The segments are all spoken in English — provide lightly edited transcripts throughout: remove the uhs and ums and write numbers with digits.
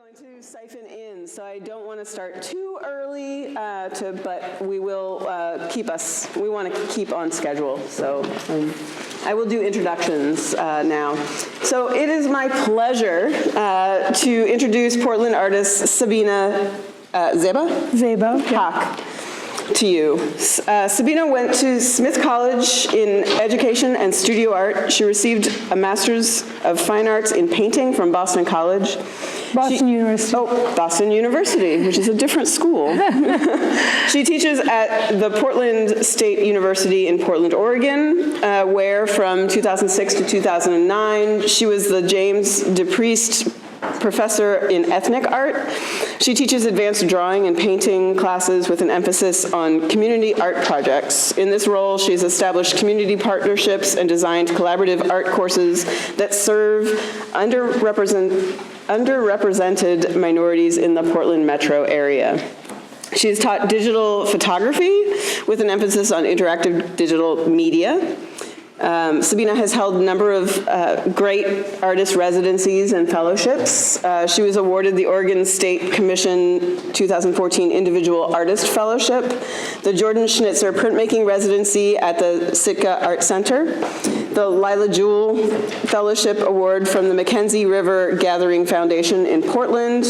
going to siphon in, so I don't want to start too early, but we will we want to keep on schedule, so I will do introductions now. So it is my pleasure to introduce Portland artist Sabina Zeba Haque to you. Sabina went to Smith College in Education and Studio Art. She received a Master's of Fine Arts in Painting from Boston College. University. Oh, Boston University, which is a different school. She teaches at the Portland State University in Portland, Oregon, where from 2006 to 2009, she was the James DePriest Professor in Ethnic Art. She teaches advanced drawing and painting classes with an emphasis on community art projects. In this role, she's established community partnerships and designed collaborative art courses that serve underrepresented minorities in the Portland metro area. She has taught digital photography with an emphasis on interactive digital media. Sabina has held a number of great artist residencies and fellowships. She was awarded the Oregon State Commission 2014 Individual Artist Fellowship, the Jordan Schnitzer Printmaking Residency at the Sitka Art Center, the Lila Jewell Fellowship Award from the Mackenzie River Gathering Foundation in Portland.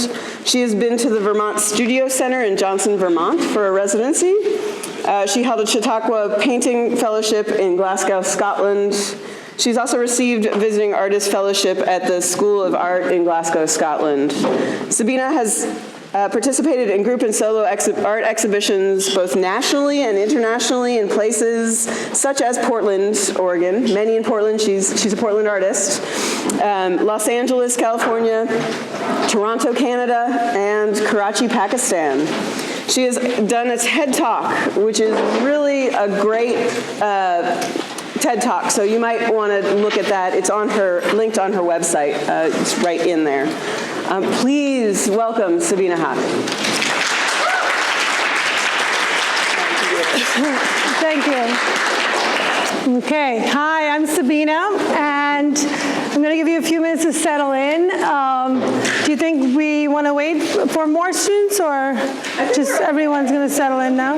She has been to the Vermont Studio Center in Johnson, Vermont for a residency. She held a Chautauqua Painting Fellowship in Glasgow, Scotland. She's also received a Visiting Artist Fellowship at the School of Art in Glasgow, Scotland. Sabina has participated in group and solo art exhibitions both nationally and internationally in places such as Portland, Oregon. Many in Portland, she's a Portland artist. Los Angeles, California, Toronto, Canada, and Karachi, Pakistan. She has done a TED Talk, which is really a great TED Talk, so you might want to look at that. It's linked on her website. It's right in there. Please welcome Sabina Haque. Thank you. Okay, hi, I'm Sabina, and I'm going to give you a few minutes to settle in. Do you think we want to wait for more students, or just everyone's going to settle in now?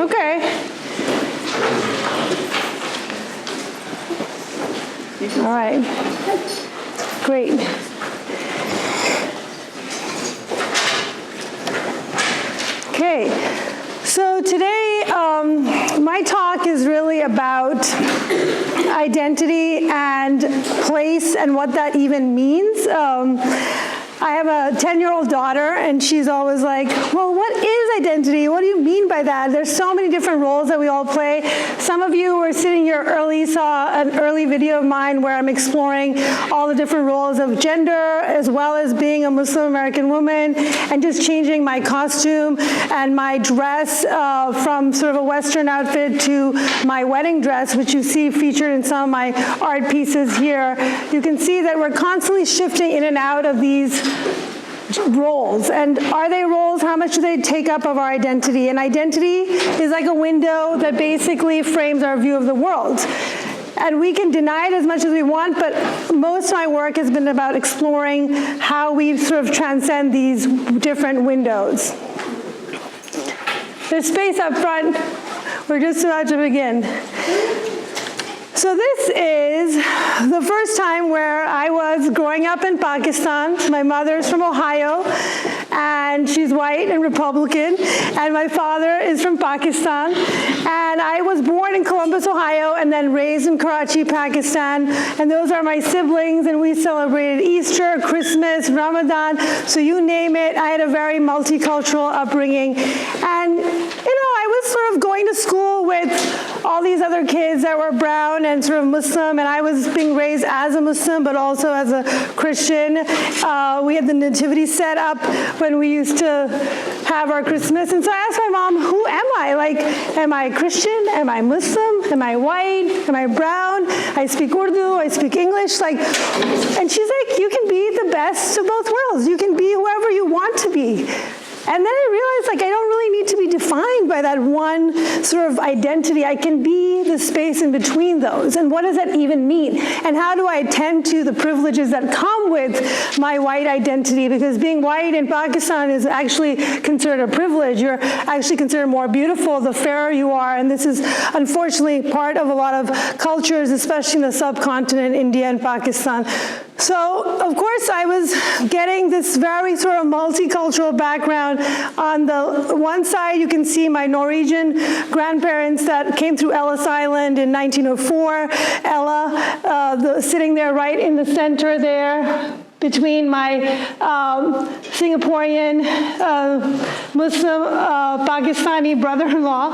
Okay. All right. Great. Okay. So today, my talk is really about identity and place and what that even means. I have a 10-year-old daughter, and she's always like, well, what is identity? What do you mean by that? There's so many different roles that we all play. Some of you were sitting here early, saw an early video of mine where I'm exploring all the different roles of gender, as well as being a Muslim American woman, and just changing my costume and my dress from sort of a Western outfit to my wedding dress, which you see featured in some of my art pieces here. You can see that we're constantly shifting in and out of these roles. And are they roles? How much do they take up of our identity? And identity is like a window that basically frames our view of the world. And we can deny it as much as we want, but most of my work has been about exploring how we sort of transcend these different windows. There's space up front. We're just about to begin. So this is the first time where I was growing up in Pakistan. My mother's from Ohio, and she's white and Republican, and my father is from Pakistan. And I was born in Columbus, Ohio, and then raised in Karachi, Pakistan. And those are my siblings, and we celebrated Easter, Christmas, Ramadan, so you name it. I had a very multicultural upbringing. And, I was sort of going to school with all these other kids that were brown and sort of Muslim, and I was being raised as a Muslim, but also as a Christian. We had the nativity set up when we used to have our Christmas, and so I asked my mom, who am I? Like, am I Christian? Am I Muslim? Am I white? Am I brown? I speak Urdu, I speak English, and she's like, you can be the best of both worlds. You can be whoever you want to be. And then I realized, I don't really need to be defined by that one sort of identity, I can be the space in between those. And what does that even mean? And how do I attend to the privileges that come with my white identity? Because being white in Pakistan is actually considered a privilege. You're actually considered more beautiful the fairer you are. And this is unfortunately part of a lot of cultures, especially in the subcontinent, India and Pakistan. So, of course, I was getting this very sort of multicultural background. On the one side, you can see my Norwegian grandparents that came through Ellis Island in 1904. Ella, sitting there right in the center there, between my Singaporean Muslim Pakistani brother-in-law,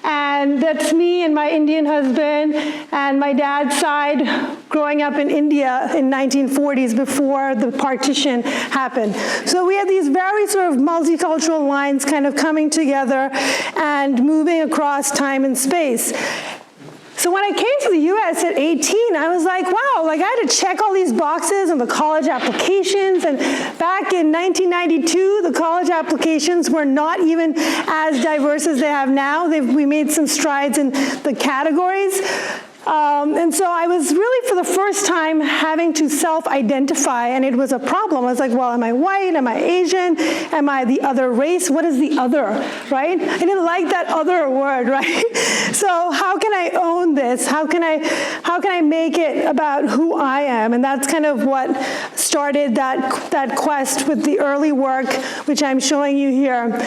and that's me and my Indian husband, and my dad's side growing up in India in 1940s before the partition happened. So we had these very sort of multicultural lines kind of coming together and moving across time and space. So when I came to the US at 18, I was like, wow, like I had to check all these boxes on the college applications. And back in 1992, the college applications were not even as diverse as they have now. We made some strides in the categories. And so I was really, for the first time, having to self-identify, and it was a problem. I was like, well, am I white? Am I Asian? Am I the other race? What is the other, right? I didn't like that other word, right? So how can I own this? How can I make it about who I am? And that's kind of what started that quest with the early work, which I'm showing you here.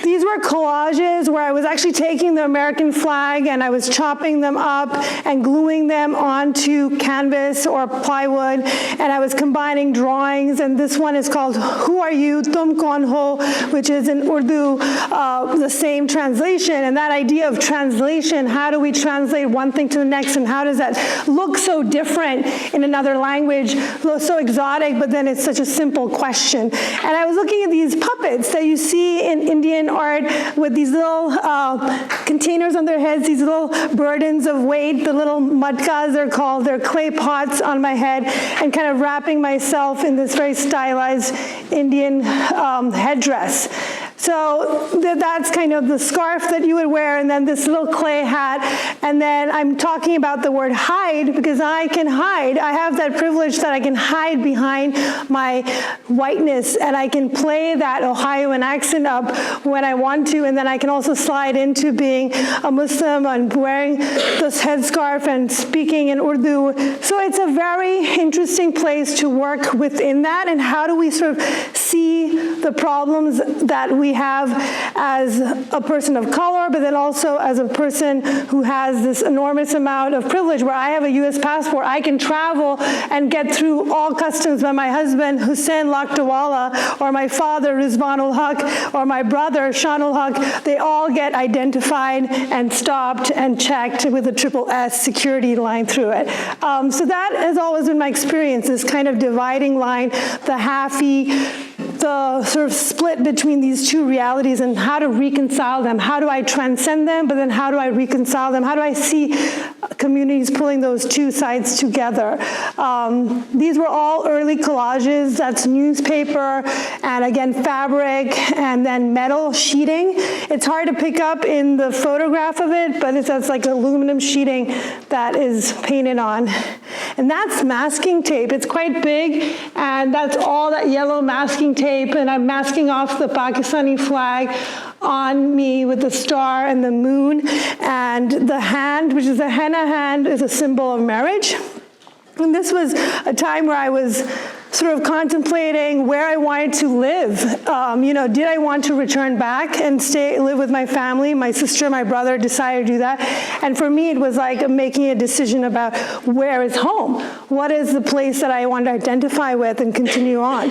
These were collages where I was actually taking the American flag and I was chopping them up and gluing them onto canvas or plywood, and I was combining drawings. And this one is called Who Are You, Tum Kaun Ho, which is in Urdu, the same translation. And that idea of translation, how do we translate one thing to the next, and how does that look so different in another language, so exotic, but then it's such a simple question. And I was looking at these puppets that you see in Indian art with these little containers on their heads, these little burdens of weight, the little matkas they're called, they're clay pots on my head, and kind of wrapping myself in this very stylized Indian headdress. So that's kind of the scarf that you would wear, and then this little clay hat. And then I'm talking about the word hide because I can hide. I have that privilege that I can hide behind my whiteness, and I can play that Ohioan accent up when I want to, and then I can also slide into being a Muslim and wearing this headscarf and speaking in Urdu. So it's a very interesting place to work within that, and how do we sort of see the problems that we have as a person of color, but then also as a person who has this enormous amount of privilege where I have a US passport. I can travel and get through all customs, but my husband, Hussein Lakhtawala, or my father, Rizwanul Haque, or my brother, Shanul Haque, they all get identified and stopped and checked with a triple S security line through it. So that has always been my experience, this kind of dividing line, the Haque, the sort of split between these two realities, and how to reconcile them. How do I transcend them, but then how do I reconcile them? How do I see communities pulling those two sides together? These were all early collages. That's newspaper, and again, fabric, and then metal sheeting. It's hard to pick up in the photograph of it, but that's like aluminum sheeting that is painted on. And that's masking tape. It's quite big, and that's all that yellow masking tape, and I'm masking off the Pakistani flag on me with the star and the moon, and the hand, which is a henna hand, is a symbol of marriage. And this was a time where I was sort of contemplating where I wanted to live. Did I want to return back and live with my family? My sister, my brother decided to do that. And for me, it was like making a decision about where is home? What is the place that I want to identify with and continue on?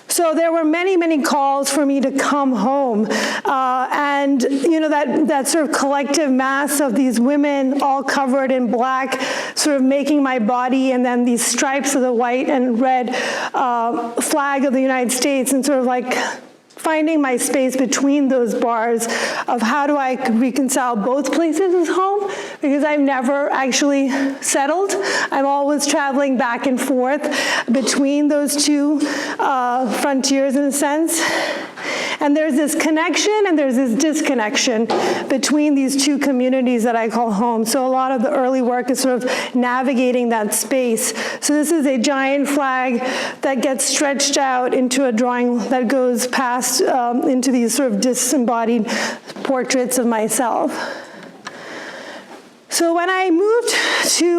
So there were many, many calls for me to come home. And that sort of collective mass of these women all covered in black, sort of making my body, and then these stripes of the white and red flag of the United States, and sort of like finding my space between those bars of how do I reconcile both places as home, because I've never actually settled. I'm always traveling back and forth between those two frontiers in a sense. And there's this connection and there's this disconnection between these two communities that I call home. So a lot of the early work is sort of navigating that space. So this is a giant flag that gets stretched out into a drawing that goes past into these sort of disembodied portraits of myself. So when I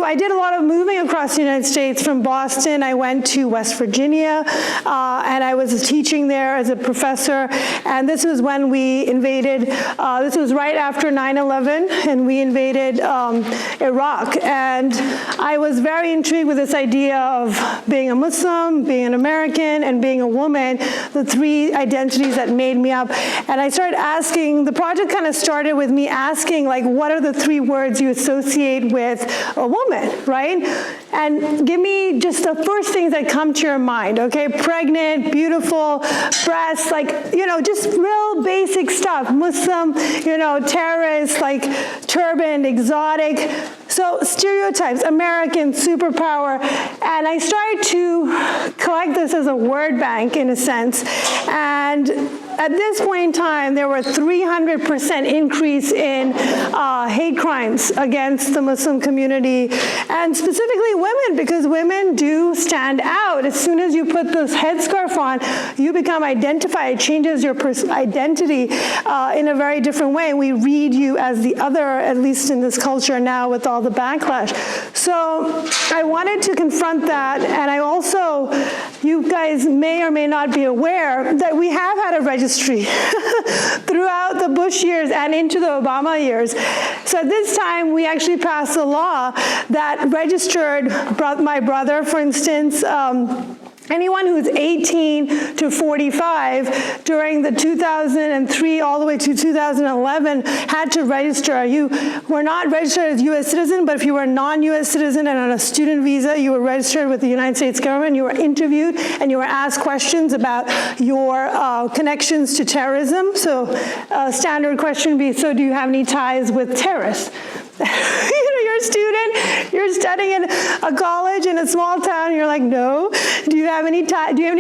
I did a lot of moving across the United States. From Boston, I went to West Virginia, and I was teaching there as a professor. And this was when we invaded, this was right after 9/11, and we invaded Iraq. And I was very intrigued with this idea of being a Muslim, being an American, and being a woman, the three identities that made me up. And I started asking, the project kind of started with me asking, like, what are the three words you associate with a woman, right? And give me just the first things that come to your mind, okay? Pregnant, beautiful, breasts, like, you know, just real basic stuff. Muslim, you know, terrorist, like turban, exotic. So stereotypes, American, superpower. And I started to collect this as a word bank in a sense. And at this point in time, there were 300% increase in hate crimes against the Muslim community, and specifically women, because women do stand out. As soon as you put this headscarf on, you become identified. It changes your identity in a very different way. We read you as the other, at least in this culture now with all the backlash. So I wanted to confront that, and I also, you guys may or may not be aware that we have had a registry throughout the Bush years and into the Obama years. So at this time, we actually passed a law that registered my brother, for instance, anyone who's 18 to 45 during the 2003 all the way to 2011 had to register. You were not registered as U.S. citizen, but if you were a non-U.S. citizen and on a student visa, you were registered with the United States government. You were interviewed and you were asked questions about your connections to terrorism. So a standard question would be, so do you have any ties with terrorists? You know, you're a student, you're studying in a college in a small town, you're like, no. Do you have any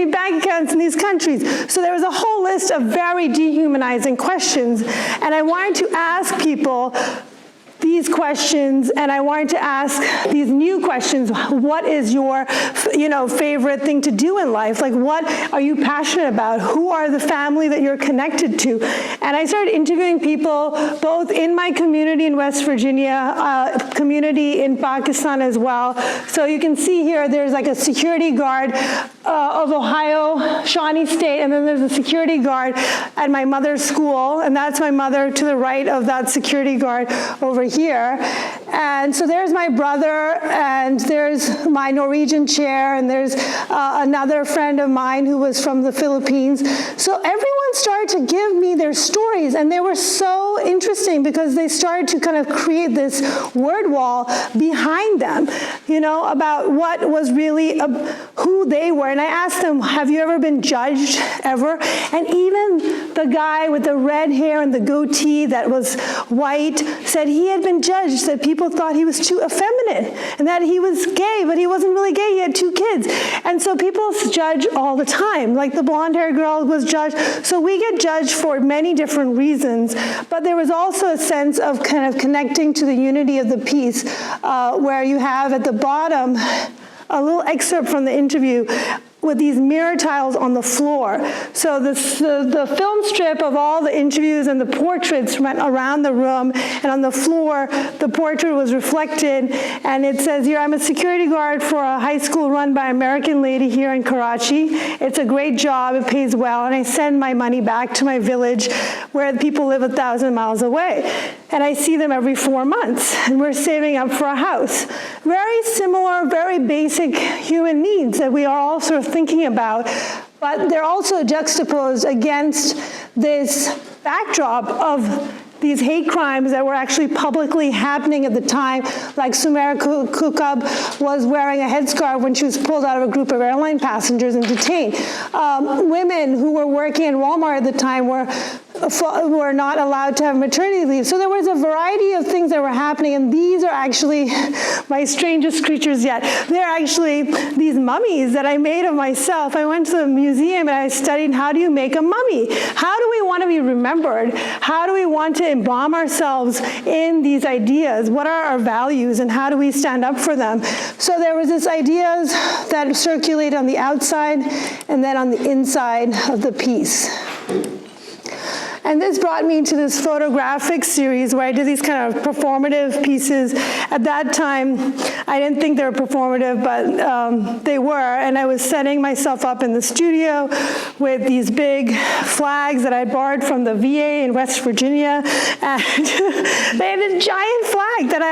bank accounts in these countries? So there was a whole list of very dehumanizing questions, and I wanted to ask people these questions, and I wanted to ask these new questions. What is your, favorite thing to do in life? Like, what are you passionate about? Who are the family that you're connected to? And I started interviewing people both in my community in West Virginia, community in Pakistan as well. So you can see here, there's like a security guard of Ohio, Shawnee State, and then there's a security guard at my mother's school, and that's my mother to the right of that security guard over here. And so there's my brother, and there's my Norwegian chair, and there's another friend of mine who was from the Philippines. So everyone started to give me their stories, and they were so interesting because they started to kind of create this word wall behind them, about what was really who they were. And I asked them, have you ever been judged, ever? And even the guy with the red hair and the goatee that was white said he had been judged, that people thought he was too effeminate and that he was gay, but he wasn't really gay, he had 2 kids. And so people judge all the time, like the blonde-haired girl was judged. So we get judged for many different reasons, but there was also a sense of kind of connecting to the unity of the piece, where you have at the bottom a little excerpt from the interview with these mirror tiles on the floor. So the film strip of all the interviews and the portraits went around the room, and on the floor, the portrait was reflected, and it says here, I'm a security guard for a high school run by an American lady here in Karachi. It's a great job, it pays well, and I send my money back to my village where the people live 1,000 miles away. And I see them every 4 months, and we're saving up for a house. Very similar, very basic human needs that we are all sort of thinking about, but they're also juxtaposed against this backdrop of these hate crimes that were actually publicly happening at the time, like Sumaira Kukab was wearing a headscarf when she was pulled out of a group of airline passengers and detained. Women who were working at Walmart at the time were were not allowed to have maternity leave. So there was a variety of things that were happening, and these are actually my strangest creatures yet. They're actually these mummies that I made of myself. I went to the museum and I studied, how do you make a mummy? How do we want to be remembered? How do we want to embalm ourselves in these ideas? What are our values, and how do we stand up for them? So there was this ideas that circulate on the outside and then on the inside of the piece. And this brought me to this photographic series where I did these kind of performative pieces. At that time, I didn't think they were performative, but they were. And I was setting myself up in the studio with these big flags that I borrowed from the VA in West Virginia. And they had a giant flag that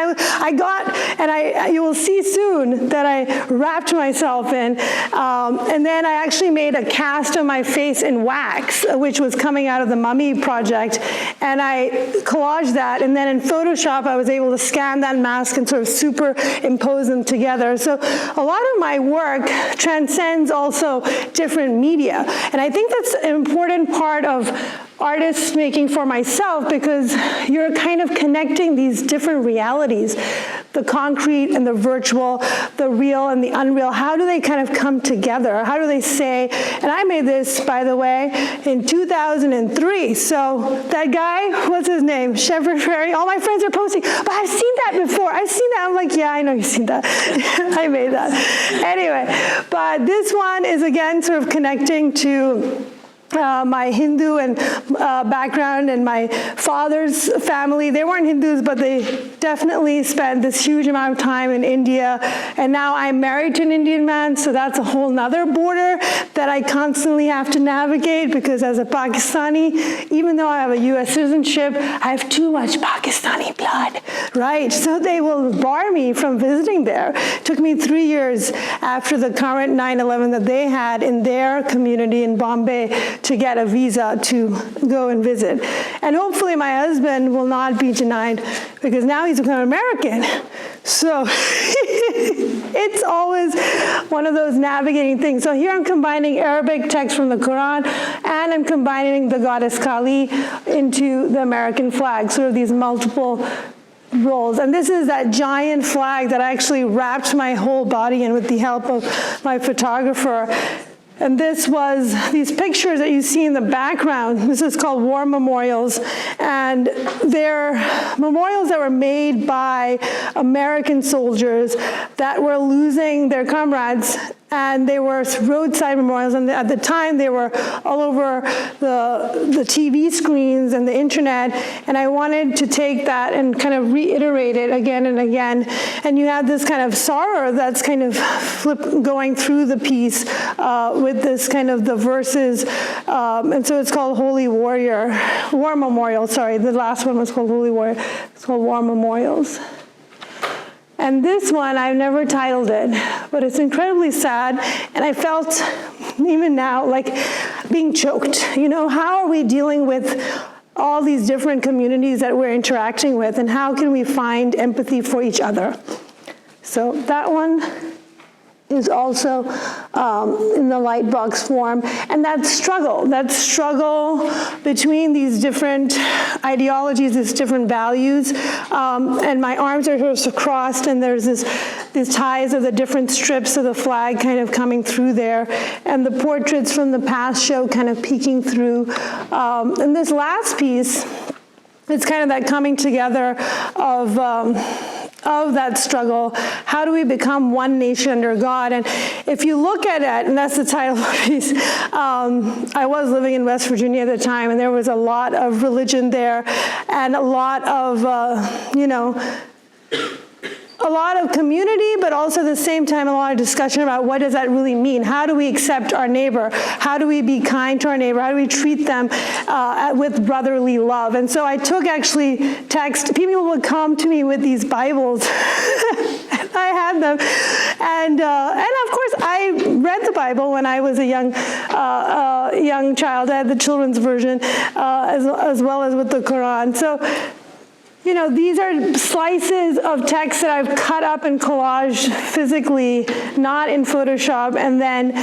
I got, and you will see soon that I wrapped myself in. And then I actually made a cast of my face in wax, which was coming out of the mummy project, and I collaged that, and then in Photoshop I was able to scan that mask and sort of superimpose them together. So a lot of my work transcends also different media, and I think that's an important part of artists making for myself, because you're kind of connecting these different realities, the concrete and the virtual, the real and the unreal. How do they kind of come together? How do they say, and I made this, by the way, in 2003. So that guy, what's his name? Shepherd Ferry. All my friends are posting, but I've seen that before. I've seen that. I'm like, yeah, I know you've seen that. I made that. Anyway, but this one is again sort of connecting to my Hindu and background, and my father's family. They weren't Hindus, but they definitely spent this huge amount of time in India. And now I'm married to an Indian man, so that's a whole nother border that I constantly have to navigate, because as a Pakistani, even though I have a US citizenship, I have too much Pakistani blood, right? So they will bar me from visiting there. It took me 3 years after the current 9/11 that they had in their community in Bombay to get a visa to go and visit. And hopefully my husband will not be denied, because now he's become American. So it's always one of those navigating things. So here I'm combining Arabic text from the Quran, and I'm combining the goddess Kali into the American flag, sort of these multiple roles. And this is that giant flag that I actually wrapped my whole body in with the help of my photographer. And this was these pictures that you see in the background. This is called war memorials. And they're memorials that were made by American soldiers that were losing their comrades. And they were roadside memorials. And at the time, they were all over the TV screens and the internet. And I wanted to take that and kind of reiterate it again and again. And you have this kind of sorrow that's kind of going through the piece with this kind of the verses. And so it's called War Memorial, sorry. The last one was called Holy Warrior. It's called War Memorials. And this one, I've never titled it, but it's incredibly sad. And I felt, even now, like being choked. You know, how are we dealing with all these different communities that we're interacting with, and how can we find empathy for each other? So that one is also in the light box form. And that struggle between these different ideologies, these different values, and my arms are sort of crossed, and there's these ties of the different strips of the flag kind of coming through there, and the portraits from the past show kind of peeking through. And this last piece, it's kind of that coming together of that struggle. How do we become one nation under God? And if you look at it, and that's the title of the piece, I was living in West Virginia at the time, and there was a lot of religion there, and a lot of, a lot of community, but also at the same time, a lot of discussion about what does that really mean? How do we accept our neighbor? How do we be kind to our neighbor? How do we treat them with brotherly love? And so I took actually text. People would come to me with these Bibles. And I had them. And of course, I read the Bible when I was a young child. I had the children's version as well as with the Quran. So these are slices of text that I've cut up and collaged physically, not in Photoshop, and then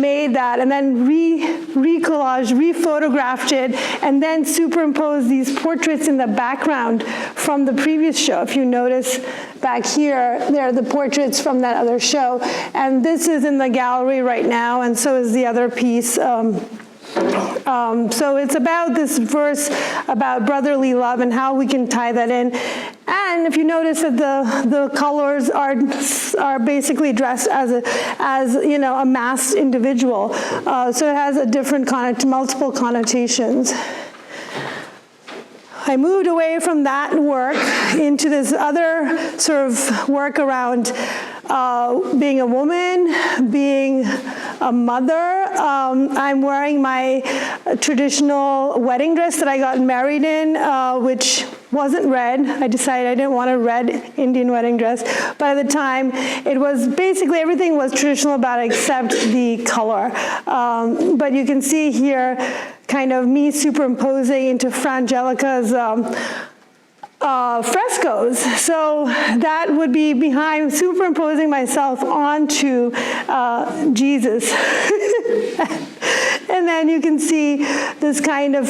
made that, and then recollaged, rephotographed it, and then superimposed these portraits in the background from the previous show. If you notice back here, they're the portraits from that other show. And this is in the gallery right now, and so is the other piece. So it's about this verse about brotherly love and how we can tie that in. And if you notice that the colors are basically dressed as a masked individual, so it has a different multiple connotations. I moved away from that work into this other sort of work around being a woman, being a mother. I'm wearing my traditional wedding dress that I got married in, which wasn't red. I decided I didn't want a red Indian wedding dress. But at the time, it was basically everything was traditional about it except the color. But you can see here kind of me superimposing into Frangelica's frescoes. So that would be behind, superimposing myself onto Jesus. And then you can see this kind of,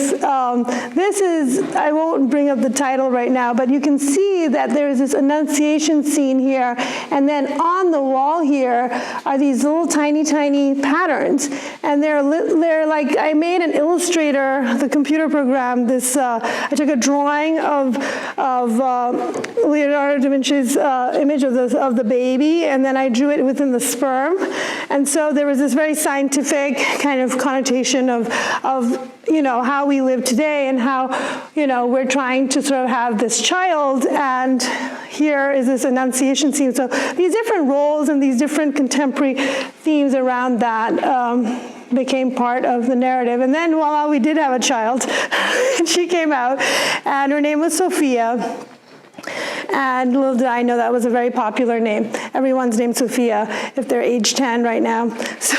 this is, I won't bring up the title right now, but you can see that there's this Annunciation scene here, and then on the wall here are these little tiny, tiny patterns. And they're like, I made an Illustrator, the computer program, this, I took a drawing of Leonardo da Vinci's image of the baby, and then I drew it within the sperm. And so there was this very scientific kind of connotation of how we live today and how we're trying to sort of have this child, and here is this Annunciation scene. So these different roles and these different contemporary themes around that became part of the narrative. And then voila, we did have a child. She came out, and her name was Sophia. And little did I know that was a very popular name. Everyone's named Sophia if they're age 10 right now. So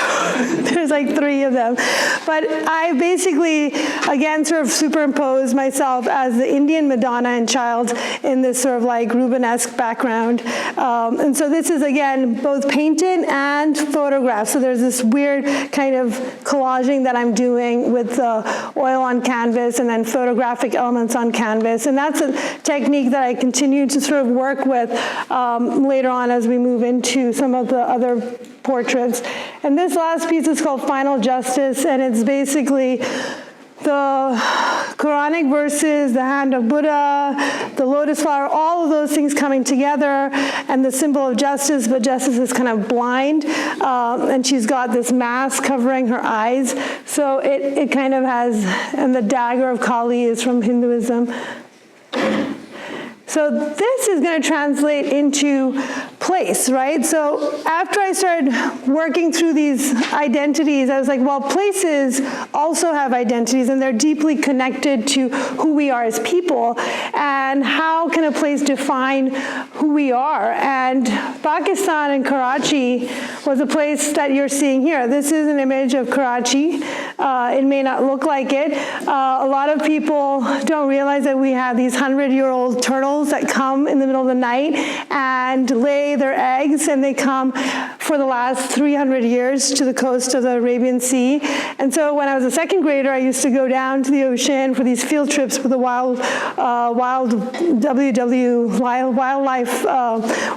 there's like 3 of them. But I basically, again, sort of superimposed myself as the Indian Madonna and child in this sort of like Rubenesque background. And so this is, again, both painted and photographed. So there's this weird kind of collaging that I'm doing with oil on canvas and then photographic elements on canvas. And that's a technique that I continue to sort of work with later on as we move into some of the other portraits. And this last piece is called Final Justice, and it's basically the Quranic verses, the hand of Buddha, the lotus flower, all of those things coming together, and the symbol of justice, but justice is kind of blind, and she's got this mask covering her eyes. So it kind of has, and the dagger of Kali is from Hinduism. So this is going to translate into place, right? So after I started working through these identities, I was like, well, places also have identities, and they're deeply connected to who we are as people. And how can a place define who we are? And Pakistan and Karachi was a place that you're seeing here. This is an image of Karachi. It may not look like it. A lot of people don't realize that we have these 100-year-old turtles that come in the middle of the night and lay their eggs, and they come for the last 300 years to the coast of the Arabian Sea. And so when I was a second grader, I used to go down to the ocean for these field trips with the wildlife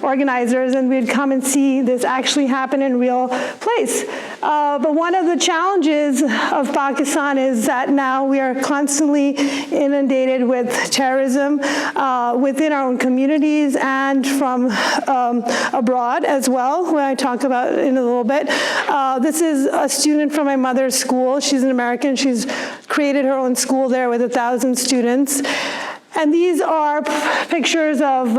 organizers, and we'd come and see this actually happen in real place. But one of the challenges of Pakistan is that now we are constantly inundated with terrorism within our own communities and from abroad as well, when I talk about it in a little bit. This is a student from my mother's school. She's an American. She's created her own school there with 1,000 students. And these are pictures of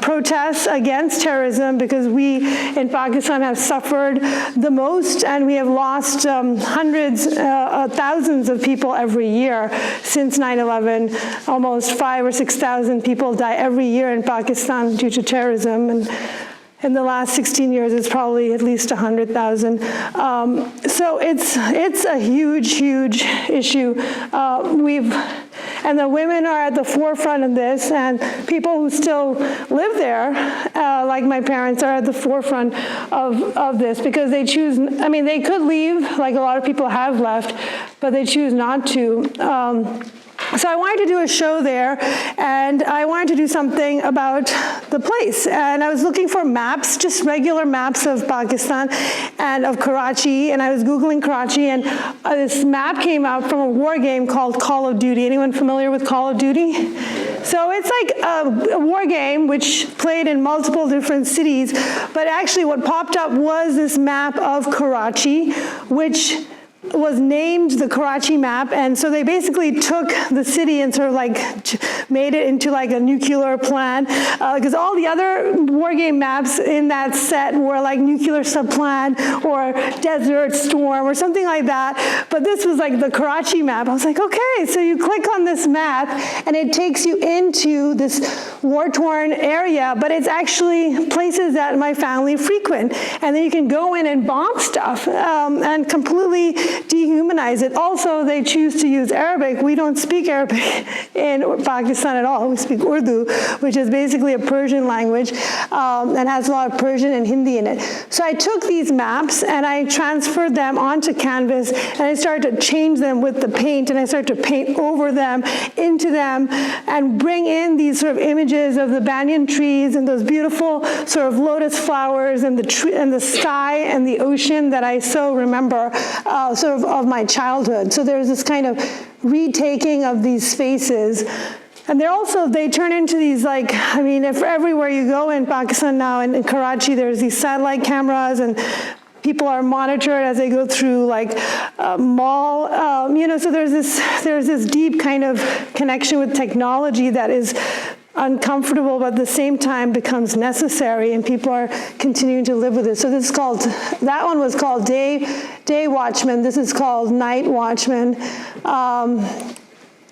protests against terrorism, because we in Pakistan have suffered the most, and we have lost hundreds, thousands of people every year since 9/11. Almost 5,000 or 6,000 people die every year in Pakistan due to terrorism. And in the last 16 years, it's probably at least 100,000. So it's a huge, huge issue. And the women are at the forefront of this, and people who still live there, like my parents, are at the forefront of this because they choose, I mean, they could leave, like a lot of people have left, but they choose not to. So I wanted to do a show there, and I wanted to do something about the place. And I was looking for maps, just regular maps of Pakistan and of Karachi, and I was Googling Karachi, and this map came out from a war game called Call of Duty. Anyone familiar with Call of Duty? So it's like a war game which played in multiple different cities, but actually what popped up was this map of Karachi, which was named the Karachi map, and so they basically took the city and sort of like made it into like a nuclear plant, because all the other war game maps in that set were like nuclear subplan or desert storm or something like that, but this was like the Karachi map. I was like, okay, so you click on this map and it takes you into this war-torn area, but it's actually places that my family frequent, and then you can go in and bomb stuff and completely dehumanize it. Also, they choose to use Arabic. We don't speak Arabic in Pakistan at all. We speak Urdu, which is basically a Persian language and has a lot of Persian and Hindi in it. So I took these maps and I transferred them onto canvas, and I started to change them with the paint, and I started to paint over them, into them, and bring in these sort of images of the banyan trees and those beautiful sort of lotus flowers and the sky and the ocean that I so remember sort of my childhood. So there's this kind of retaking of these spaces. And they turn into these, like, I mean, if everywhere you go in Pakistan now, in Karachi, there's these satellite cameras, and people are monitored as they go through, like, a mall. So there's this deep kind of connection with technology that is uncomfortable, but at the same time becomes necessary, and people are continuing to live with it. So this is called, that one was called Day Watchman. This is called Night Watchman.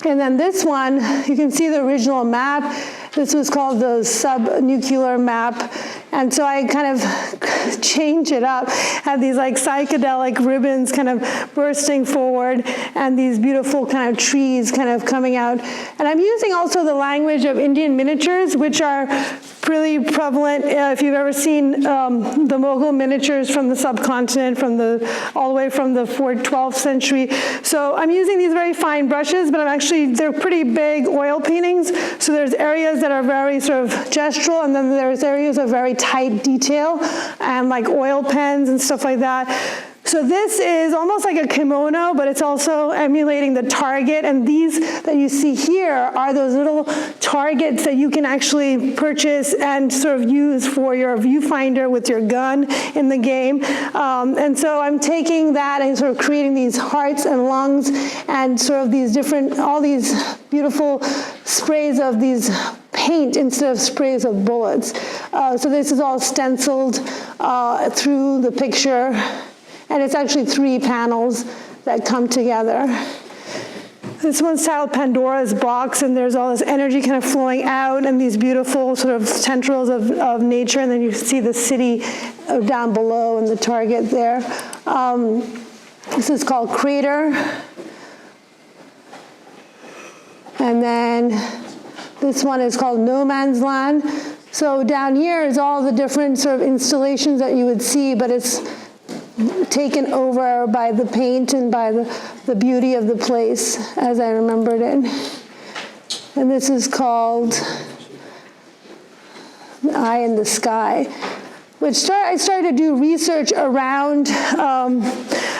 And then this one, you can see the original map. This was called the sub-nuclear map. And so I kind of change it up, have these like psychedelic ribbons kind of bursting forward, and these beautiful kind of trees kind of coming out. And I'm using also the language of Indian miniatures, which are pretty prevalent. If you've ever seen the Mughal miniatures from the subcontinent, all the way from the 12th century. So I'm using these very fine brushes, but they're pretty big oil paintings. So there's areas that are very sort of gestural, and then there's areas of very tight detail, and like oil pens and stuff like that. So this is almost like a kimono, but it's also emulating the target. And these that you see here are those little targets that you can actually purchase and sort of use for your viewfinder with your gun in the game. And so I'm taking that and sort of creating these hearts and lungs and sort of these all these beautiful sprays of these paint instead of sprays of bullets. So this is all stenciled through the picture. And it's actually 3 panels that come together. This one's titled Pandora's Box, and there's all this energy kind of flowing out and these beautiful sort of tendrils of nature, and then you see the city down below and the target there. This is called Crater. And then this one is called No Man's Land. So down here is all the different sort of installations that you would see, but it's taken over by the paint and by the beauty of the place as I remembered it. And this is called Eye in the Sky, which I started to do research around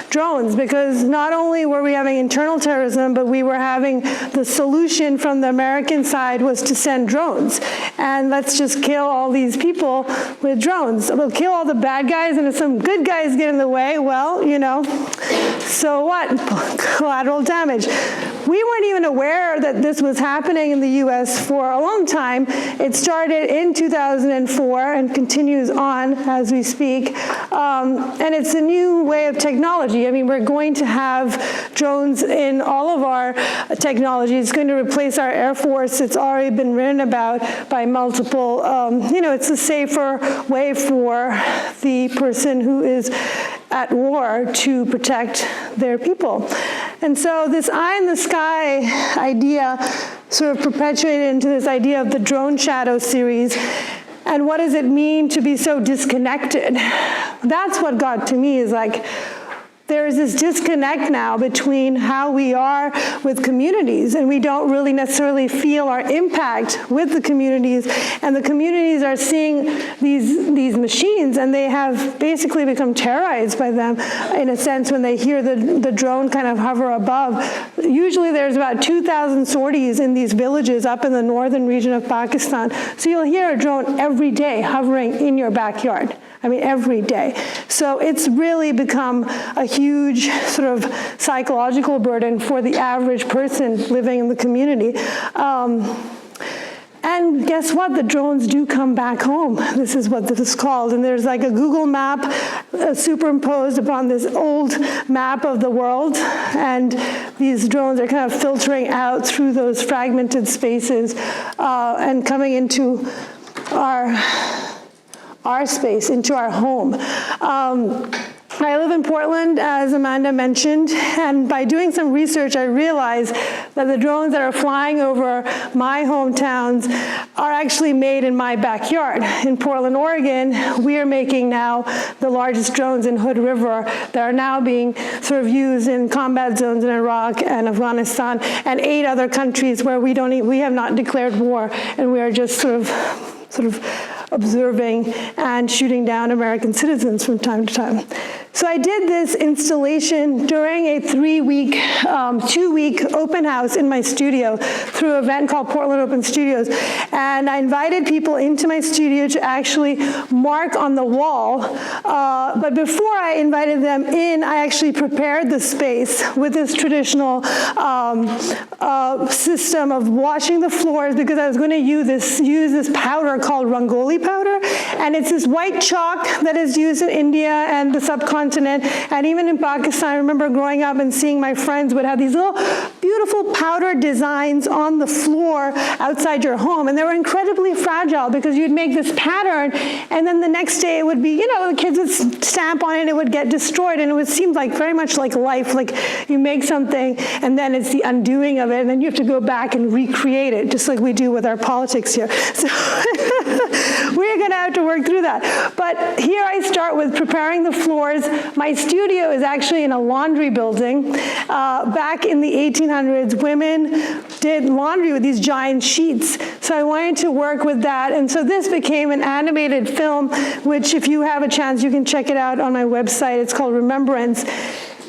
drones, because not only were we having internal terrorism, but we were having the solution from the American side was to send drones. And let's just kill all these people with drones. We'll kill all the bad guys, and if some good guys get in the way, well, so what? Collateral damage. We weren't even aware that this was happening in the US for a long time. It started in 2004 and continues on as we speak. And it's a new way of technology. I mean, we're going to have drones in all of our technology. It's going to replace our Air Force. It's already been written about by multiple, it's a safer way for the person who is at war to protect their people. And so this eye in the sky idea sort of perpetuated into this idea of the Drone Shadow series. And what does it mean to be so disconnected? That's what got to me, is like, there is this disconnect now between how we are with communities, and we don't really necessarily feel our impact with the communities, and the communities are seeing these machines, and they have basically become terrorized by them, in a sense, when they hear the drone kind of hover above. Usually there's about 2,000 sorties in these villages up in the northern region of Pakistan, so you'll hear a drone every day hovering in your backyard. I mean, every day. So it's really become a huge sort of psychological burden for the average person living in the community. And guess what? The drones do come back home. This is what this is called. And there's like a Google map superimposed upon this old map of the world. And these drones are kind of filtering out through those fragmented spaces and coming into our space, into our home. I live in Portland, as Amanda mentioned, and by doing some research, I realized that the drones that are flying over my hometowns are actually made in my backyard. In Portland, Oregon, we are making now the largest drones in Hood River that are now being sort of used in combat zones in Iraq and Afghanistan and 8 other countries where we have not declared war, and we are just sort of observing and shooting down American citizens from time to time. So I did this installation during a 2-week open house in my studio through an event called Portland Open Studios. And I invited people into my studio to actually mark on the wall. But before I invited them in, I actually prepared the space with this traditional system of washing the floors, because I was going to use this powder called Rangoli powder. And it's this white chalk that is used in India and the subcontinent, and even in Pakistan. I remember growing up and seeing my friends would have these little beautiful powder designs on the floor outside your home, and they were incredibly fragile because you'd make this pattern, and then the next day it would be, the kids would stamp on it and it would get destroyed, and it would seem like very much like life, like you make something and then it's the undoing of it, and then you have to go back and recreate it, just like we do with our politics here. So we're going to have to work through that. But here I start with preparing the floors. My studio is actually in a laundry building. Back in the 1800s, women did laundry with these giant sheets. So I wanted to work with that. And so this became an animated film, which if you have a chance, you can check it out on my website. It's called Remembrance.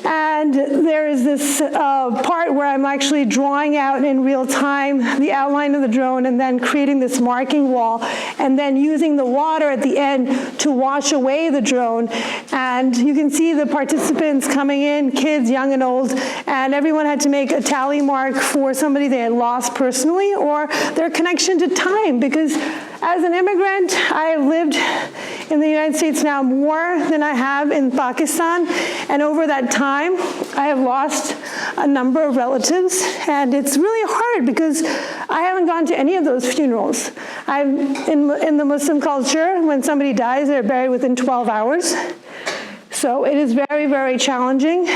And there is this part where I'm actually drawing out in real time the outline of the drone and then creating this marking wall and then using the water at the end to wash away the drone. And you can see the participants coming in, kids, young and old, and everyone had to make a tally mark for somebody they had lost personally or their connection to time, because as an immigrant, I have lived in the United States now more than I have in Pakistan, and over that time, I have lost a number of relatives, and it's really hard because I haven't gone to any of those funerals. In the Muslim culture, when somebody dies, they're buried within 12 hours. So it is very, very challenging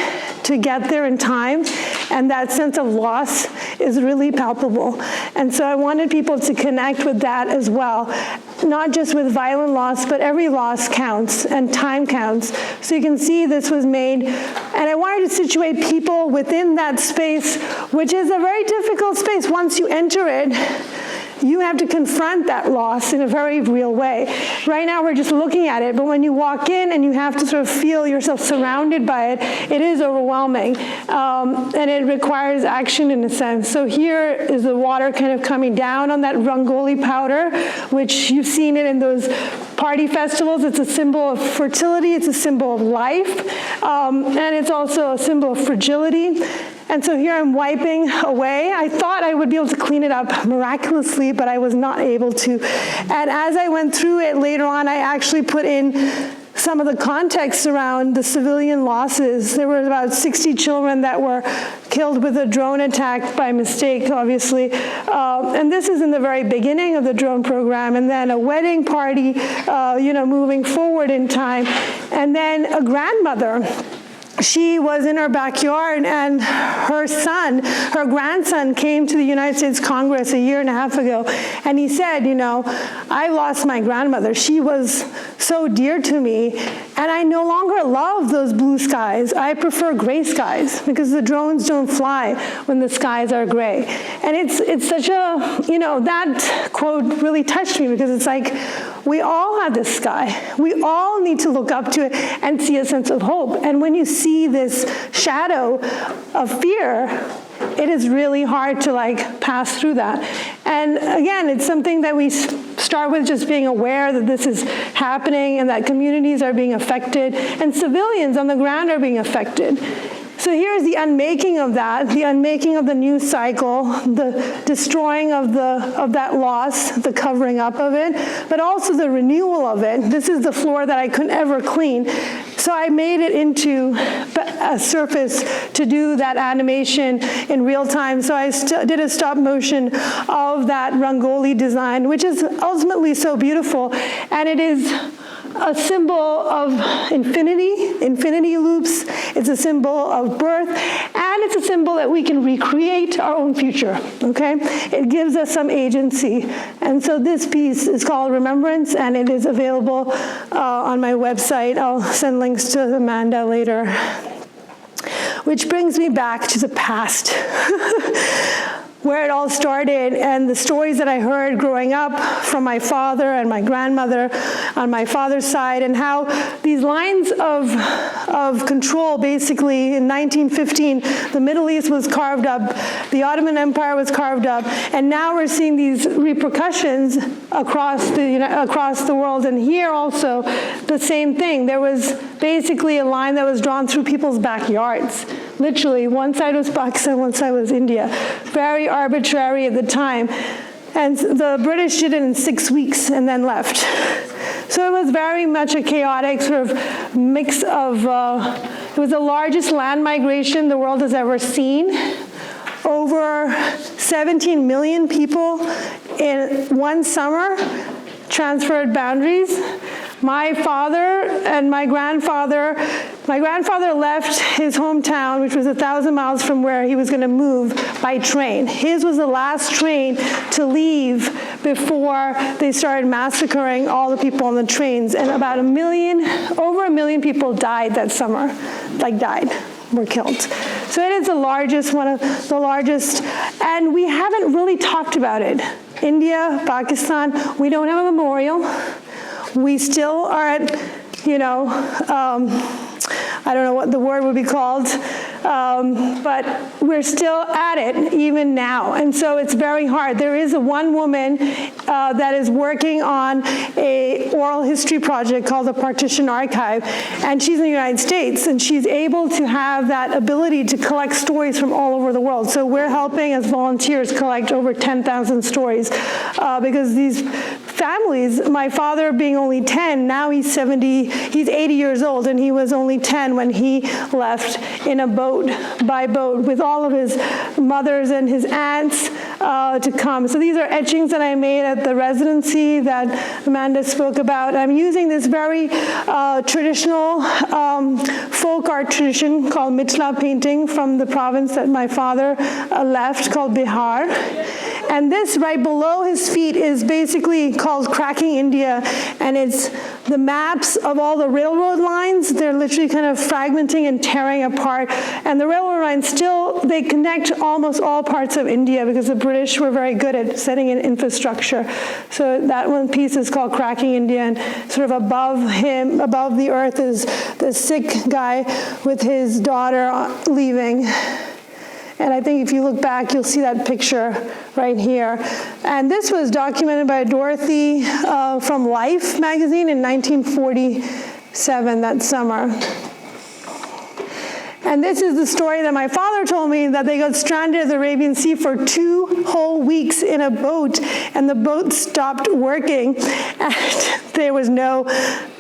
to get there in time, and that sense of loss is really palpable. And so I wanted people to connect with that as well, not just with violent loss, but every loss counts and time counts. So you can see this was made, and I wanted to situate people within that space, which is a very difficult space. Once you enter it, you have to confront that loss in a very real way. Right now we're just looking at it, but when you walk in and you have to sort of feel yourself surrounded by it, it is overwhelming, and it requires action in a sense. So here is the water kind of coming down on that Rangoli powder, which you've seen it in those party festivals. It's a symbol of fertility, it's a symbol of life, and it's also a symbol of fragility. And so here I'm wiping away. I thought I would be able to clean it up miraculously, but I was not able to. And as I went through it later on, I actually put in some of the context around the civilian losses. There were about 60 children that were killed with a drone attack by mistake, obviously. And this is in the very beginning of the drone program. And then a wedding party, moving forward in time. And then a grandmother she was in her backyard, and her grandson came to the United States Congress a year and a half ago, and he said, I lost my grandmother. She was so dear to me, and I no longer love those blue skies. I prefer gray skies, because the drones don't fly when the skies are gray. And it's such a, that quote really touched me, because it's like, we all have this sky. We all need to look up to it and see a sense of hope. And when you see this shadow of fear, it is really hard to pass through that. And again, it's something that we start with, just being aware that this is happening and that communities are being affected and civilians on the ground are being affected. So here's the unmaking of that, the unmaking of the news cycle, the destroying of that loss, the covering up of it, but also the renewal of it. This is the floor that I couldn't ever clean. So I made it into a surface to do that animation in real time. So I did a stop motion of that Rangoli design, which is ultimately so beautiful. And it is a symbol of infinity loops. It's a symbol of birth, and it's a symbol that we can recreate our own future, okay? It gives us some agency. And so this piece is called Remembrance, and it is available on my website. I'll send links to Amanda later. Which brings me back to the past. Where it all started, and the stories that I heard growing up from my father and my grandmother on my father's side, and how these lines of control, basically in 1915, the Middle East was carved up, the Ottoman Empire was carved up, and now we're seeing these repercussions across the world. And here also, the same thing. There was basically a line that was drawn through people's backyards. Literally, one side was Pakistan, one side was India. Very arbitrary at the time. And the British did it in 6 weeks and then left. So it was very much a chaotic sort of mix of, it was the largest land migration the world has ever seen. Over 17 million people in one summer transferred boundaries. My father and my grandfather left his hometown, which was 1,000 miles from where he was going to move, by train. His was the last train to leave before they started massacring all the people on the trains. And over 1 million people died that summer, were killed. So it is the largest, one of the largest, and we haven't really talked about it. India, Pakistan, we don't have a memorial. We still are at, I don't know what the word would be called, but we're still at it even now. And so it's very hard. There is one woman that is working on a oral history project called the Partition Archive, and she's in the United States, and she's able to have that ability to collect stories from all over the world. So we're helping as volunteers collect over 10,000 stories because these families, my father being only 10, now he's 80 years old, and he was only 10 when he left in a boat, by boat, with all of his mothers and his aunts to come. So these are etchings that I made at the residency that Amanda spoke about. I'm using this very traditional folk art tradition called Mithila painting from the province that my father left, called Bihar. And this right below his feet is basically called Cracking India, and it's the maps of all the railroad lines. They're literally kind of fragmenting and tearing apart. And the railroad lines still, they connect almost all parts of India because the British were very good at setting in infrastructure. So that one piece is called Cracking India, and sort of above him, above the earth, is the Sikh guy with his daughter leaving. And I think if you look back, you'll see that picture right here. And this was documented by Dorothy from Life magazine in 1947, that summer. And this is the story that my father told me, that they got stranded at the Arabian Sea for 2 whole weeks in a boat, and the boat stopped working, and there was no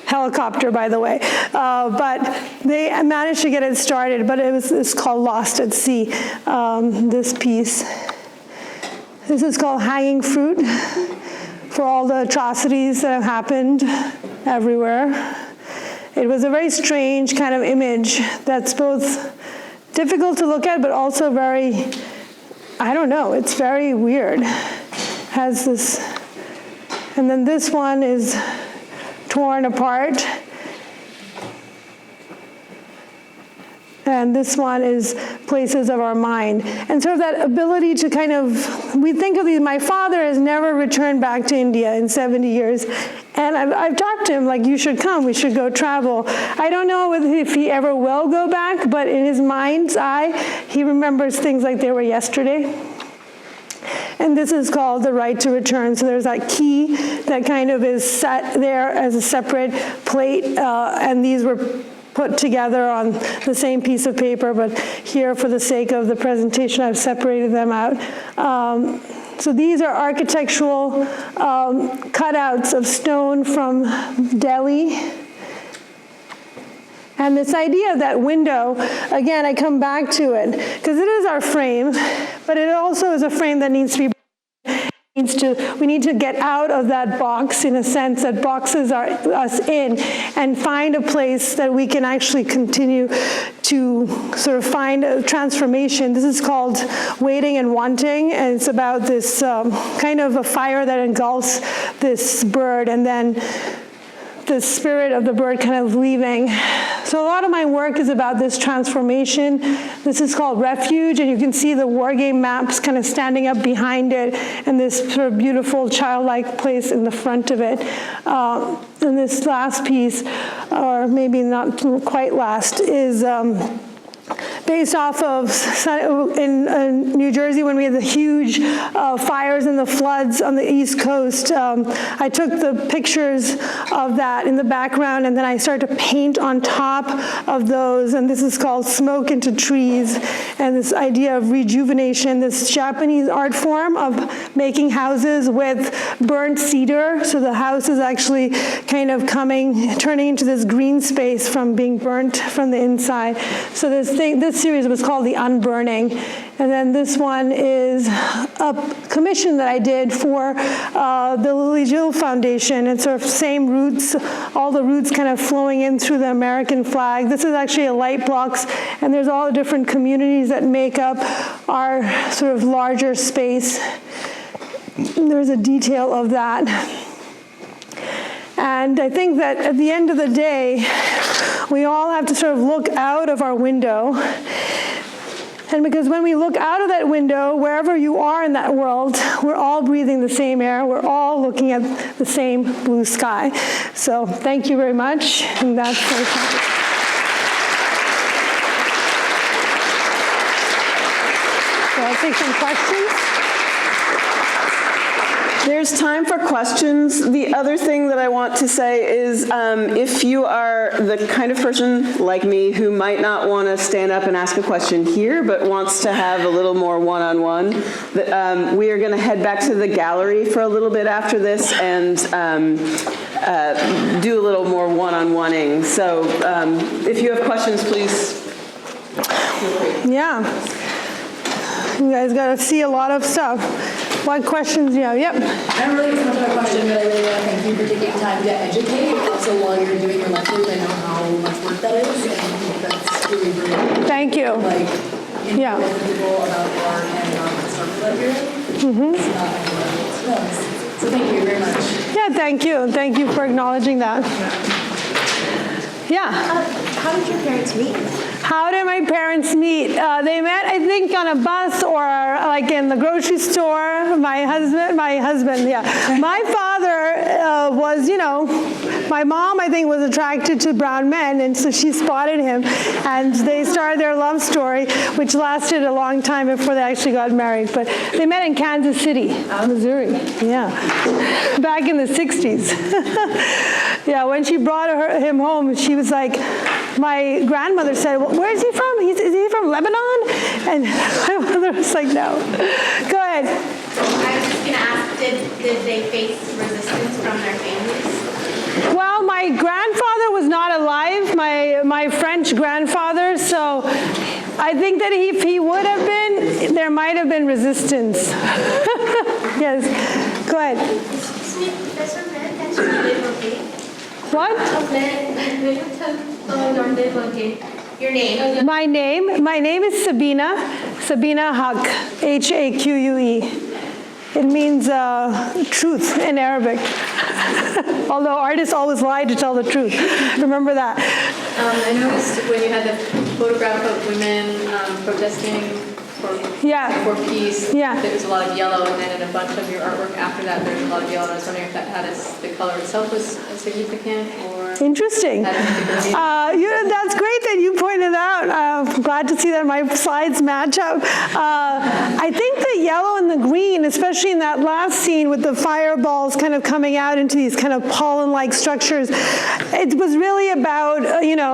helicopter, by the way, but they managed to get it started. But it's called Lost at Sea, this piece. This is called Hanging Fruit, for all the atrocities that have happened everywhere. it was a very strange kind of image that's both difficult to look at, but also very, I don't know, it's very weird. Has this, and then this one is torn apart. And this one is places of our mind. And sort of that ability to kind of, we think of these, my father has never returned back to India in 70 years. And I've talked to him, like, you should come, we should go travel. I don't know if he ever will go back, but in his mind's eye, he remembers things like they were yesterday. And this is called the right to return. So there's that key that kind of is set there as a separate plate, and these were put together on the same piece of paper, but here, for the sake of the presentation, I've separated them out. So these are architectural cutouts of stone from Delhi. And this idea of that window, again, I come back to it, because it is our frame, but it also is a frame that needs to be we need to get out of that box, in a sense, that boxes us in, and find a place that we can actually continue to sort of find a transformation. This is called Waiting and Wanting, and it's about this kind of a fire that engulfs this bird, and then the spirit of the bird kind of leaving. So a lot of my work is about this transformation. This is called Refuge, and you can see the war game maps kind of standing up behind it, and this sort of beautiful childlike place in the front of it. And this last piece, or maybe not quite last, is based off of in New Jersey, when we had the huge fires and the floods on the East Coast. I took the pictures of that in the background, and then I started to paint on top of those, and this is called Smoke into Trees, and this idea of rejuvenation, this Japanese art form of making houses with burnt cedar. So the house is actually kind of turning into this green space from being burnt from the inside. So this series was called The Unburning. And then this one is a commission that I did for the Lily Jill Foundation. It's sort of same roots, all the roots kind of flowing in through the American flag. This is actually a light blocks, and there's all the different communities that make up our sort of larger space. There's a detail of that. And I think that at the end of the day, we all have to sort of look out of our window. And because when we look out of that window, wherever you are in that world, we're all breathing the same air. We're all looking at the same blue sky. So thank you very much. And that's very fun. So I'll take some questions. There's time for questions. The other thing that I want to say is if you are the kind of person like me who might not want to stand up and ask a question here, but wants to have a little more one-on-one, we are going to head back to the gallery for a little bit after this and do a little more one-on-oneing. So if you have questions, please feel free. Yeah. You guys got to see a lot of stuff. What questions do you have? Yep. I don't really have a question, but I really want to thank you for taking time to educate. Also, while you're doing your lectures, I know how much work that is, and I think that's really great. Thank you. Like, yeah. people about art and historical that you're in. It's not everyone else knows. So thank you very much. Yeah, thank you. Thank you for acknowledging that. Yeah. How did your parents meet? How did my parents meet? They met, I think, on a bus or like in the grocery store. My husband, yeah. My father was, my mom, I think, was attracted to brown men, and so she spotted him, and they started their love story, which lasted a long time before they actually got married. But they met in Kansas City, Missouri, yeah, back in the 60s. Yeah, when she brought him home, she was like, my grandmother said, well, where is he from? Is he from Lebanon? And my mother was like, no. Go ahead. I was just going to ask, did they face resistance from their families? Well, my grandfather was not alive, my French grandfather, so I think that if he would have been, there might have been resistance. Yes. Go ahead. Excuse me, Professor, may I ask you a little bit? What? Your name. My name is Sabina Haque, Haque. It means truth in Arabic. Although artists always lie to tell the truth. Remember that. I noticed when you had the photograph of women protesting for peace, there was a lot of yellow, and then in a bunch of your artwork after that, there's a lot of yellow. And I was wondering if that had the color itself was significant, or interesting. That's great that you pointed out. I'm glad to see that my slides match up. I think the yellow and the green, especially in that last scene with the fireballs kind of coming out into these kind of pollen-like structures, it was really about,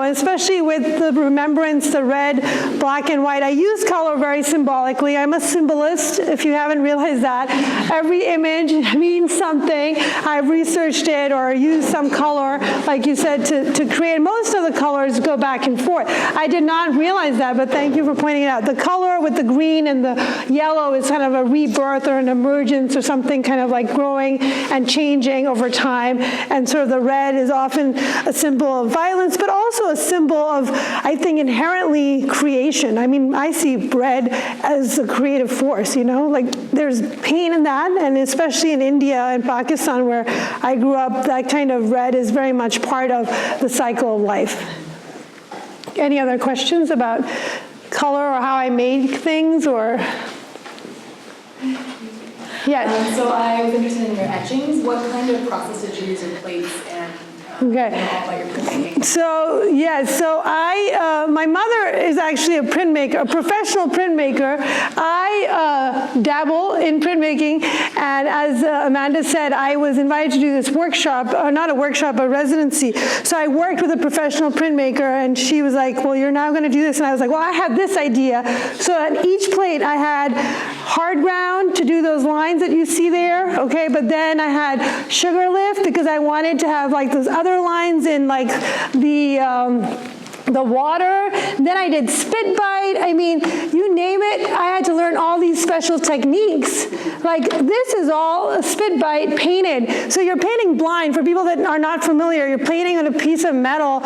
especially with the remembrance, the red, black, and white. I use color very symbolically. I'm a symbolist, if you haven't realized that. Every image means something. I've researched it or used some color, like you said, to create. Most of the colors go back and forth. I did not realize that, but thank you for pointing it out. The color with the green and the yellow is kind of a rebirth or an emergence or something kind of like growing and changing over time. And sort of the red is often a symbol of violence, but also a symbol of, I think, inherently creation. I mean, I see red as a creative force, like there's pain in that, and especially in India and Pakistan where I grew up, that kind of red is very much part of the cycle of life. Any other questions about color or how I made things, or? Yes. So I was interested in your etchings. What kind of process did you use in plates and all about your printmaking? So my mother is actually a printmaker, a professional printmaker. I dabble in printmaking, and as Amanda said, I was invited to do this workshop, or not a workshop, a residency. So I worked with a professional printmaker, and she was like, well, you're now going to do this. And I was like, well, I had this idea. So on each plate, I had hard ground to do those lines that you see there, okay? But then I had sugar lift because I wanted to have like those other lines in like the water. Then I did spit bite. I mean, you name it, I had to learn all these special techniques. Like this is all a spit bite painted. So you're painting blind. For people that are not familiar, you're painting on a piece of metal,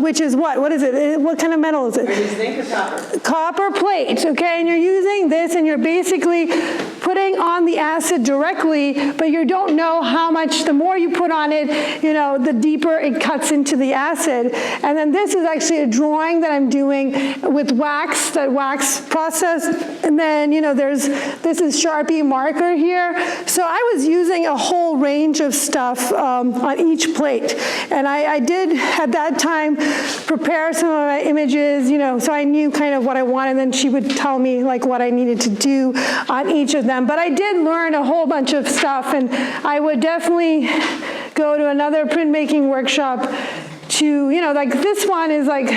which is what? What is it? What kind of metal is it? Are you zinc or copper? Copper plate, okay? And you're using this, and you're basically putting on the acid directly, but you don't know how much, the more you put on it, the deeper it cuts into the acid. And then this is actually a drawing that I'm doing with wax, that wax process. And then, this is Sharpie marker here. So I was using a whole range of stuff on each plate. And I did, at that time, prepare some of my images, so I knew kind of what I wanted. And then she would tell me like what I needed to do on each of them. But I did learn a whole bunch of stuff, and I would definitely go to another printmaking workshop to, like this one is like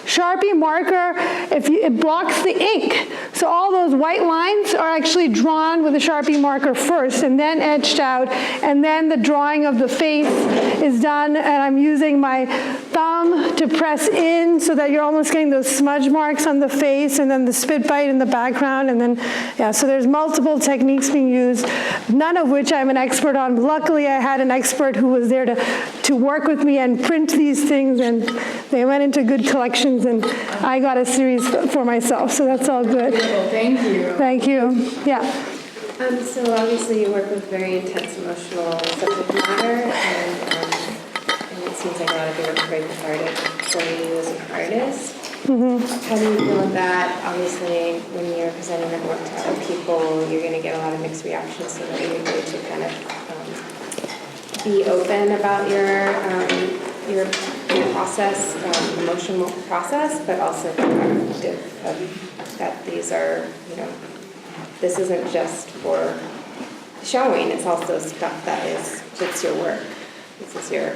Sharpie marker, it blocks the ink. So all those white lines are actually drawn with a Sharpie marker first and then etched out, and then the drawing of the face is done, and I'm using my thumb to press in so that you're almost getting those smudge marks on the face, and then the spit bite in the background, and then, so there's multiple techniques being used, none of which I'm an expert on. Luckily, I had an expert who was there to work with me and print these things, and they went into good collections, and I got a series for myself, so that's all good. Well, thank you. Thank you. Yeah. So obviously you work with very intense emotional subject matter, and it seems like a lot of your work is very cathartic for you as an artist. Mm-hmm. How do you feel with that? Obviously, when you're presenting that work to other people, you're going to get a lot of mixed reactions, so that you're going to kind of be open about your process, emotional process, but also productive of that these are, this isn't just for showing, it's also stuff it's your work. This is your...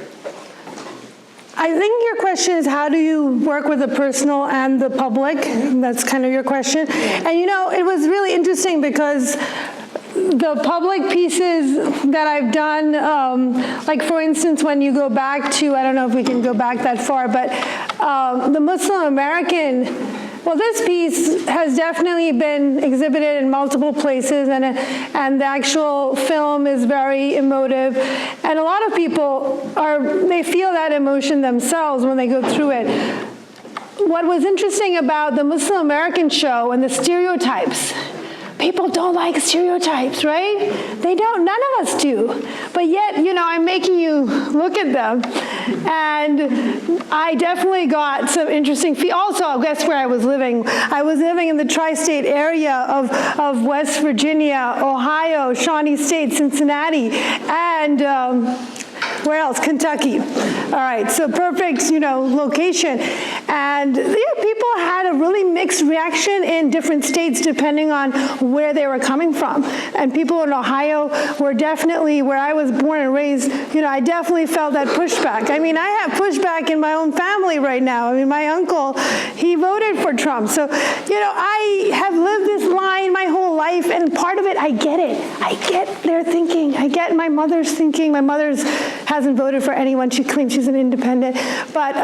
I think your question is, how do you work with the personal and the public? That's kind of your question. And it was really interesting because the public pieces that I've done, like for instance, when you go back to, I don't know if we can go back that far, but the Muslim American Well, this piece has definitely been exhibited in multiple places, and the actual film is very emotive. And a lot of people they feel that emotion themselves when they go through it. What was interesting about the Muslim American show and the stereotypes, people don't like stereotypes, right? They don't, none of us do. But yet, I'm making you look at them. And I definitely got some interesting, also, guess where I was living? I was living in the tri-state area of West Virginia, Ohio, Shawnee State, Cincinnati, and where else? Kentucky. All right, so perfect, location. And people had a really mixed reaction in different states depending on where they were coming from. And people in Ohio were definitely, where I was born and raised, I definitely felt that pushback. I mean, I have pushback in my own family right now. I mean, my uncle, he voted for Trump. So, I have lived this line my whole life, and part of it, I get it. I get their thinking. I get my mother's thinking. My mother's hasn't voted for anyone. She claims she's an independent. But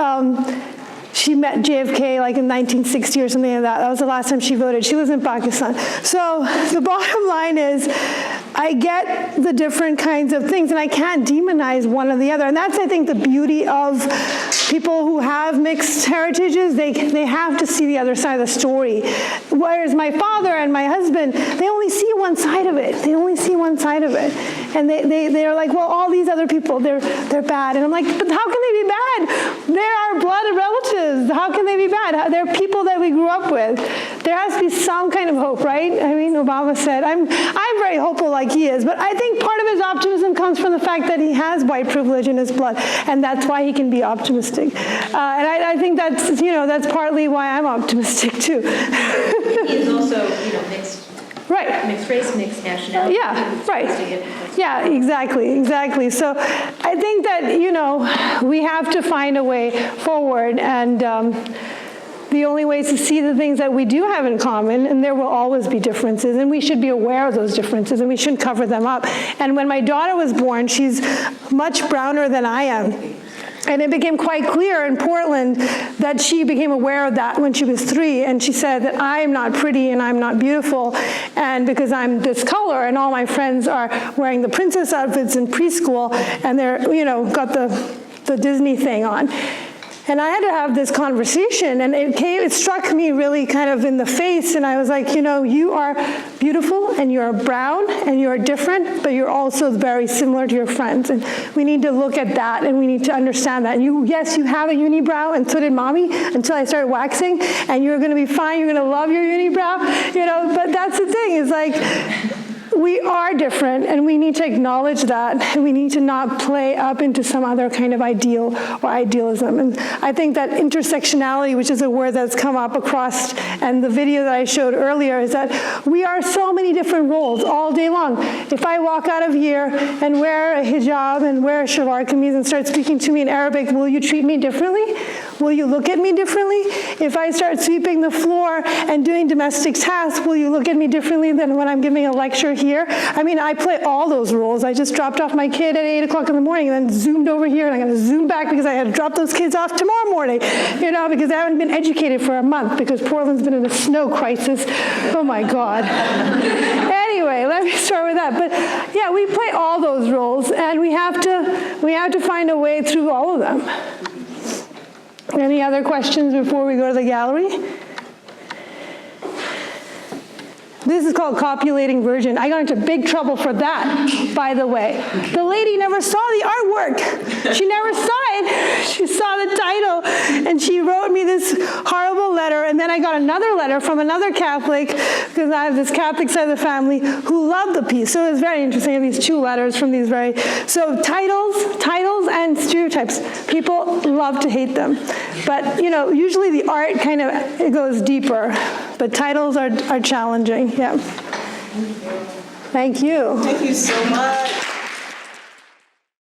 she met JFK like in 1960 or something like that. That was the last time she voted. She lives in Pakistan. So the bottom line is, I get the different kinds of things, and I can't demonize one or the other. And that's, I think, the beauty of people who have mixed heritages. They have to see the other side of the story. Whereas my father and my husband, they only see one side of it. They only see one side of it. And they're like, well, all these other people, they're bad. And I'm like, but how can they be bad? They're our blood relatives. How can they be bad? They're people that we grew up with. There has to be some kind of hope, right? I mean, Obama said, I'm very hopeful like he is, but I think part of his optimism comes from the fact that he has white privilege in his blood, and that's why he can be optimistic. And I think that's, that's partly why I'm optimistic too. He is also, mixed. Right. Mixed race, mixed nationality. Yeah, right. Yeah, exactly. So I think that, we have to find a way forward, and the only way is to see the things that we do have in common, and there will always be differences, and we should be aware of those differences, and we shouldn't cover them up. And when my daughter was born, she's much browner than I am. And it became quite clear in Portland that she became aware of that when she was 3, and she said that I'm not pretty and I'm not beautiful, and because I'm this color, and all my friends are wearing the princess outfits in preschool, and they're, got the Disney thing on. And I had to have this conversation, and it struck me really kind of in the face, and I was like, you are beautiful, and you're brown, and you're different, but you're also very similar to your friends, and we need to look at that, and we need to understand that. And yes, you have a unibrow, and so did mommy, until I started waxing, and you're going to be fine, you're going to love your unibrow, but that's the thing, is like, we are different, and we need to acknowledge that, and we need to not play up into some other kind of ideal or idealism. And I think that intersectionality, which is a word that's come up across, and the video that I showed earlier, is that we are so many different roles all day long. If I walk out of here and wear a hijab and wear a shalwar kameez and start speaking to me in Arabic, will you treat me differently? Will you look at me differently? If I start sweeping the floor and doing domestic tasks, will you look at me differently than when I'm giving a lecture here? I mean, I play all those roles. I just dropped off my kid at 8 o'clock in the morning and then zoomed over here, and I'm going to zoom back because I had to drop those kids off tomorrow morning, because I haven't been educated for a month because Portland's been in a snow crisis. Oh my God. Anyway, let me start with that. But yeah, we play all those roles, and we have to find a way through all of them. Any other questions before we go to the gallery? This is called copulating virgin. I got into big trouble for that, by the way. The lady never saw the artwork. She never saw it. She saw the title, and she wrote me this horrible letter, and then I got another letter from another Catholic, because I have this Catholic side of the family, who loved the piece. So it was very interesting. I have these 2 letters from these so titles and stereotypes. People love to hate them. But, usually the art it goes deeper. But titles are challenging. Yeah. Thank you. Thank you so much.